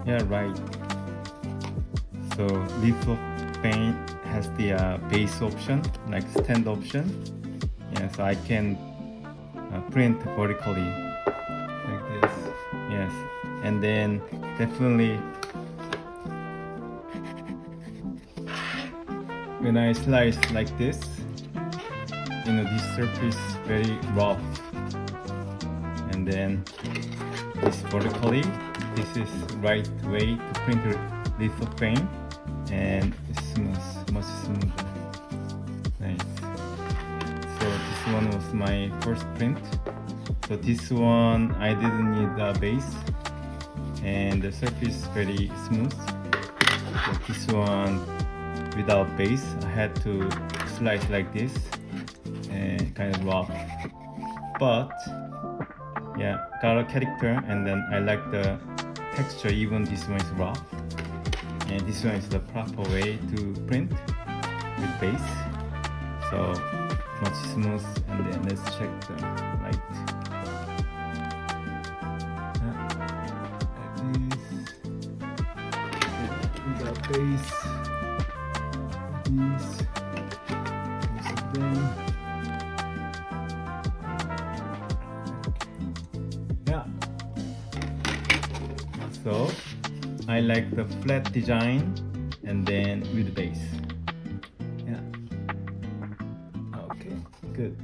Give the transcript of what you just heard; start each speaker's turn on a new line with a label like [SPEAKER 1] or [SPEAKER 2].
[SPEAKER 1] Yeah, right. So Lithophane has the base option, like stand option. Yeah, so I can print vertically like this. Yes, and then definitely when I slice like this, this surface very rough, and then this vertically, this is right way to print lithophane, and it's smooth, much smoother. Nice. So this one was my first print. So this one I didn't need the base, and the surface very smooth. So this one without base, I had to slice like this, and kind of rough. But yeah, got a character, and then I like the texture. Even this one is rough, and this one is the proper way to print with base. So much smooth. And then let's check the light. Like this. The base. These. Then. Yeah. So I like the flat design, and then with base. Yeah. Okay, good.